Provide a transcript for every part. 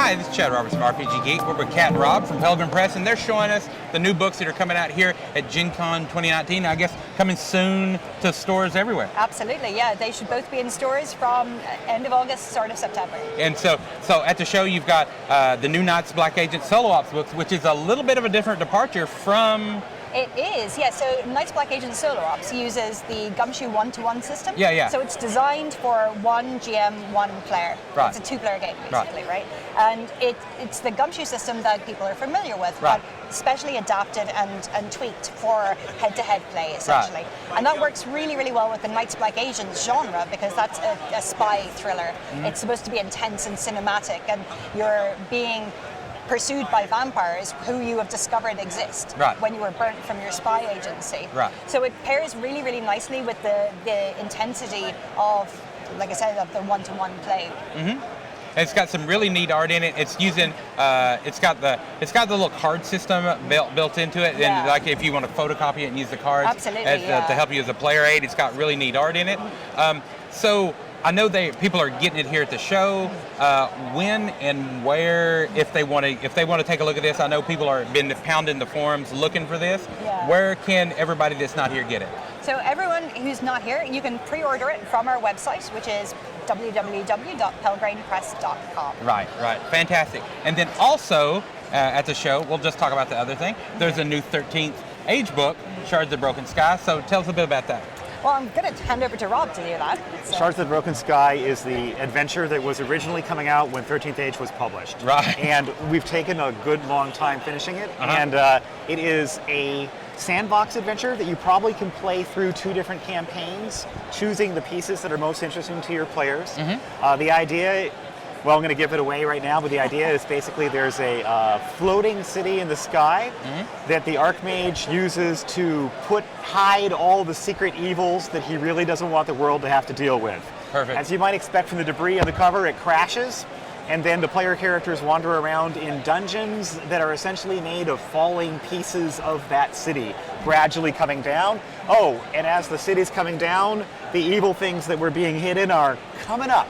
Hi, this is Chad Roberts from RPGGeek. We're with Kat and Rob from Pelgrane Press, and they're showing us the new books that are coming out here at Gen Con 2019. I guess coming soon to stores everywhere. Absolutely, yeah. They should both be in stores from end of August, start of September. And so at the show, you've got the new Knights Black Agent Solo Ops books, which is a little bit of a different departure from... It is, yeah. So Knights Black Agent Solo Ops uses the Gumshoe 1-to-1 system. Yeah. So it's designed for one GM, one player. Right. It's a two-player game, basically, right? And it's the Gumshoe system that people are familiar with, right, but specially adapted and tweaked for head-to-head play, essentially. Right. And that works really, really well with the Knights Black Agent genre because that's a spy thriller. Mm-hmm. It's supposed to be intense and cinematic, and you're being pursued by vampires who you have discovered exist when you were burnt from your spy agency. Right. So it pairs really, really nicely with the intensity of, like I said, of the one-to-one play. Mm-hmm. It's got some really neat art in it. It's using, it's got the little card system built into it, and like if you want to photocopy it and use the cards to help you as a player aid, it's got really neat art in it. So I know people are getting it here at the show. When and where, if they want to take a look at this, I know people are been pounding the forums looking for this. Yeah. Where can everybody that's not here get it? So everyone who's not here, you can pre-order it from our website, which is www.pelgranepress.com. Right, fantastic. And then also at the show, we'll just talk about the other thing. There's a new 13th Age book, Shards of Broken Sky. So tell us a bit about that. Well, I'm going to hand over to Rob to do that. So. Shards of the Broken Sky is the adventure that was originally coming out when 13th Age was published. Right. And we've taken a good long time finishing it. Uh-huh. And it is a sandbox adventure that you probably can play through 2 different campaigns, choosing the pieces that are most interesting to your players. Mm-hmm. The idea... Well, I'm going to give it away right now, but the idea is basically there's a floating city in the sky that the Archmage uses to hide all the secret evils that he really doesn't want the world to have to deal with. Perfect. As you might expect from the debris on the cover, it crashes, and then the player characters wander around in dungeons that are essentially made of falling pieces of that city, gradually coming down. Oh, and as the city's coming down, the evil things that were being hidden are coming up.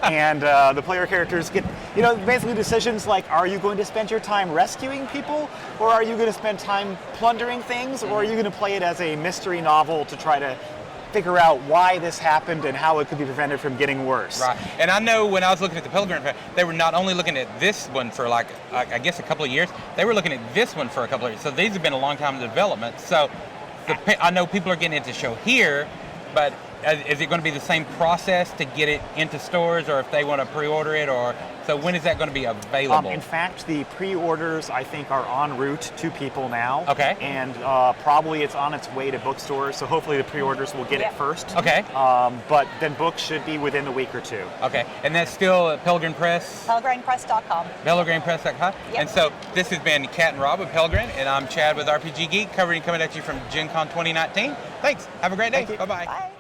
And the player characters get, basically decisions like, are you going to spend your time rescuing people, or are you going to spend time plundering things, or are you going to play it as a mystery novel to try to figure out why this happened and how it could be prevented from getting worse. Right. And I know when I was looking at the Pelgrane Press, they were not only looking at this one for I guess a couple of years, they were looking at this one for a couple of years. So these have been a long time in development. So I know people are getting into the show here, but is it going to be the same process to get it into stores, or if they want to pre-order it, or so when is that going to be available? In fact, the pre-orders I think are en route to people now. Okay. And probably it's on its way to bookstores, so hopefully the pre-orders will get it first. Okay. But then books should be within a week or 2. Okay. And that's still at Pelgrane Press? Pelgranepress.com. Pelgranepress.com. Yep. And so this has been Kat and Rob with Pelgrane, and I'm Chad with RPGGeek, coming at you from Gen Con 2019. Thanks. Have a great day. Thank you. Bye-bye. Bye.